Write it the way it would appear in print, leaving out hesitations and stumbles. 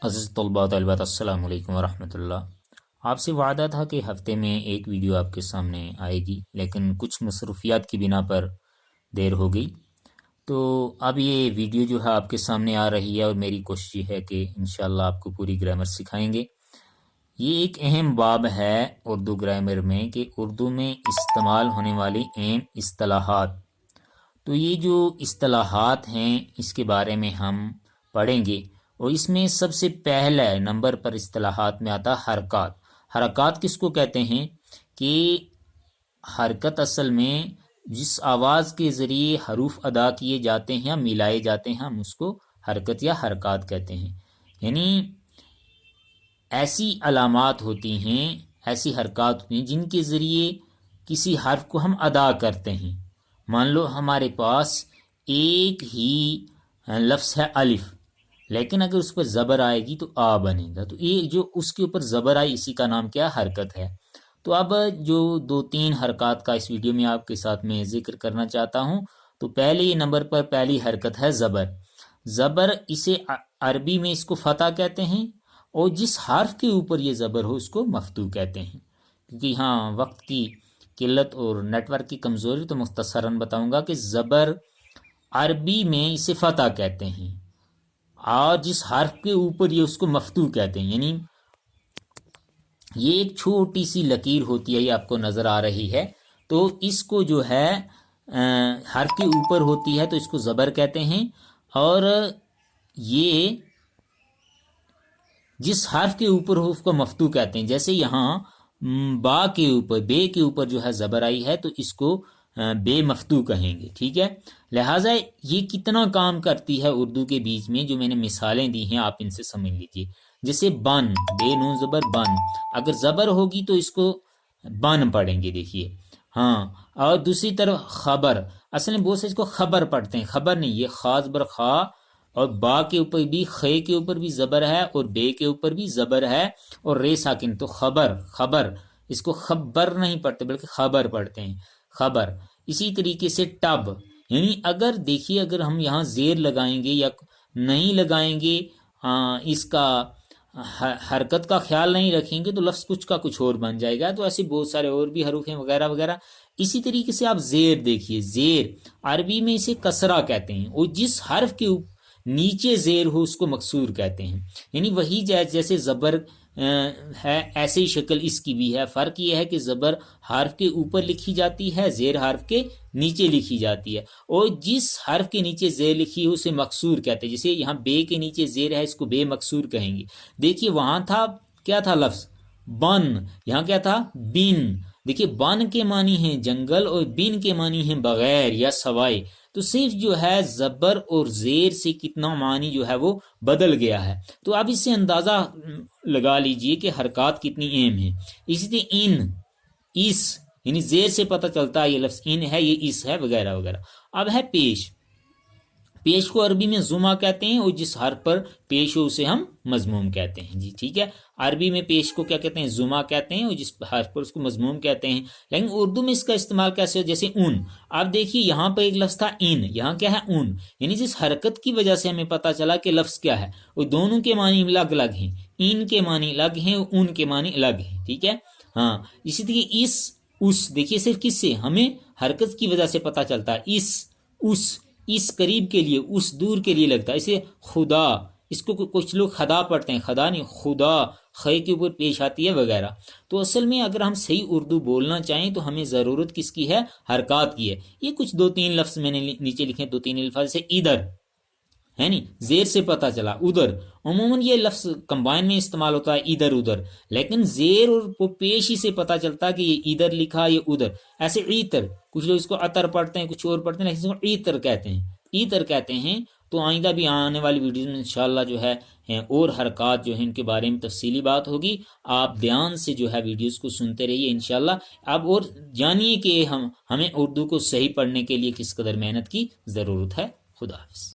عزیز طلباء طالبات السلام علیکم ورحمۃ اللہ۔ آپ سے وعدہ تھا کہ ہفتے میں ایک ویڈیو آپ کے سامنے آئے گی، لیکن کچھ مصروفیات کی بنا پر دیر ہو گئی، تو اب یہ ویڈیو جو ہے آپ کے سامنے آ رہی ہے، اور میری کوشش یہ ہے کہ انشاءاللہ آپ کو پوری گرامر سکھائیں گے۔ یہ ایک اہم باب ہے اردو گرامر میں کہ اردو میں استعمال ہونے والی اہم اصطلاحات، تو یہ جو اصطلاحات ہیں اس کے بارے میں ہم پڑھیں گے، اور اس میں سب سے پہلا نمبر پر اصطلاحات میں آتا حرکات۔ حرکات کس کو کہتے ہیں؟ کہ حرکت اصل میں جس آواز کے ذریعے حروف ادا کیے جاتے ہیں یا ملائے جاتے ہیں، ہم اس کو حرکت یا حرکات کہتے ہیں۔ یعنی ایسی علامات ہوتی ہیں، ایسی حرکات ہوتی ہیں جن کے ذریعے کسی حرف کو ہم ادا کرتے ہیں۔ مان لو ہمارے پاس ایک ہی لفظ ہے الف، لیکن اگر اس پر زبر آئے گی تو آ بنے گا، تو یہ جو اس کے اوپر زبر آئی اسی کا نام کیا حرکت ہے۔ تو اب جو 2-3 حرکات کا اس ویڈیو میں آپ کے ساتھ میں ذکر کرنا چاہتا ہوں، تو پہلے یہ نمبر پر پہلی حرکت ہے زبر۔ زبر اسے عربی میں اس کو فتح کہتے ہیں، اور جس حرف کے اوپر یہ زبر ہو اس کو مفتوح کہتے ہیں۔ کیونکہ ہاں وقت کی قلت اور نیٹ ورک کی کمزوری، تو مختصراً بتاؤں گا کہ زبر عربی میں اسے فتح کہتے ہیں، اور جس حرف کے اوپر یہ اس کو مفتوح کہتے ہیں۔ یعنی یہ ایک چھوٹی سی لکیر ہوتی ہے، یہ آپ کو نظر آ رہی ہے، تو اس کو جو ہے حرف کے اوپر ہوتی ہے تو اس کو زبر کہتے ہیں، اور یہ جس حرف کے اوپر ہو اس کو مفتوح کہتے ہیں۔ جیسے یہاں با کے اوپر، بے کے اوپر جو ہے زبر آئی ہے تو اس کو بے مفتوح کہیں گے، ٹھیک ہے۔ لہٰذا یہ کتنا کام کرتی ہے اردو کے بیچ میں، جو میں نے مثالیں دی ہیں آپ ان سے سمجھ لیجیے۔ جیسے بن، بے نون زبر بن، اگر زبر ہوگی تو اس کو بن پڑھیں گے، دیکھیے ہاں۔ اور دوسری طرف خبر، اصل میں بہت سے اس کو خبر پڑھتے ہیں، خبر نہیں، یہ خا زبر خا، اور با کے اوپر بھی، خے کے اوپر بھی زبر ہے، اور بے کے اوپر بھی زبر ہے، اور رے ساکن، تو خبر، خبر، اس کو خبر نہیں پڑھتے بلکہ خبر پڑھتے ہیں، خبر۔ اسی طریقے سے ٹب، یعنی اگر دیکھیے اگر ہم یہاں زیر لگائیں گے یا نہیں لگائیں گے، اس کا حرکت کا خیال نہیں رکھیں گے تو لفظ کچھ کا کچھ اور بن جائے گا۔ تو ایسے بہت سارے اور بھی حروف ہیں وغیرہ وغیرہ۔ اسی طریقے سے آپ زیر دیکھیے، زیر عربی میں اسے کسرہ کہتے ہیں، اور جس حرف کے نیچے زیر ہو اس کو مکسور کہتے ہیں۔ یعنی وہی جیسے زبر ہے ایسے ہی شکل اس کی بھی ہے، فرق یہ ہے کہ زبر حرف کے اوپر لکھی جاتی ہے، زیر حرف کے نیچے لکھی جاتی ہے، اور جس حرف کے نیچے زیر لکھی ہو اسے مکسور کہتے ہیں۔ جیسے یہاں بے کے نیچے زیر ہے، اس کو بے مکسور کہیں گے۔ دیکھیے وہاں تھا کیا تھا لفظ بن، یہاں کیا تھا بن۔ دیکھیے بن کے معنی ہیں جنگل، اور بن کے معنی ہیں بغیر یا سوائے، تو صرف جو ہے زبر اور زیر سے کتنا معنی جو ہے وہ بدل گیا ہے۔ تو اب اس سے اندازہ لگا لیجئے کہ حرکات کتنی اہم ہیں۔ اسی طرح ان، اس، یعنی زیر سے پتہ چلتا ہے یہ لفظ ان ہے، یہ اس ہے، وغیرہ وغیرہ۔ اب ہے پیش، پیش کو عربی میں زما کہتے ہیں، اور جس حرف پر پیش ہو اسے ہم مضموم کہتے ہیں، جی ٹھیک ہے۔ عربی میں پیش کو کیا کہتے ہیں؟ زما کہتے ہیں، اور جس حرف پر اس کو مضموم کہتے ہیں۔ لیکن اردو میں اس کا استعمال کیسے ہو؟ جیسے اون، اب دیکھیے یہاں پر ایک لفظ تھا ان، یہاں کیا ہے اون، یعنی جس حرکت کی وجہ سے ہمیں پتہ چلا کہ لفظ کیا ہے، اور دونوں کے معنی الگ الگ ہیں، ان کے معنی الگ ہیں، اون کے معنی الگ ہیں، ٹھیک ہے ہاں۔ اسی طرح اس، دیکھیے صرف کس سے ہمیں حرکت کی وجہ سے پتہ چلتا ہے، اس قریب کے لیے، اس دور کے لیے لگتا ہے۔ اسے خدا، اس کو کچھ لوگ خدا پڑھتے ہیں، خدا نہیں خدا، خے کے اوپر پیش آتی ہے وغیرہ۔ تو اصل میں اگر ہم صحیح اردو بولنا چاہیں تو ہمیں ضرورت کس کی ہے؟ حرکات کی ہے۔ یہ کچھ 2-3 لفظ میں نے نیچے لکھے، 2-3 الفاظ، جیسے ادھر ہے نہیں، زیر سے پتہ چلا ادھر۔ عموماً یہ لفظ کمبائن میں استعمال ہوتا ہے ادھر ادھر، لیکن زیر اور پیش ہی سے پتہ چلتا ہے کہ یہ ادھر لکھا، یہ ادھر۔ ایسے عطر، کچھ لوگ اس کو عطر پڑھتے ہیں، کچھ اور پڑھتے ہیں، لیکن اس کو عطر کہتے ہیں، عطر کہتے ہیں۔ تو آئندہ بھی آنے والی ویڈیوز میں انشاءاللہ جو ہے اور حرکات جو ہیں ان کے بارے میں تفصیلی بات ہوگی۔ آپ دھیان سے جو ہے ویڈیوز کو سنتے رہیے انشاءاللہ۔ اب اور جانیے کہ ہمیں اردو کو صحیح پڑھنے کے لیے کس قدر محنت کی ضرورت ہے۔ خدا حافظ۔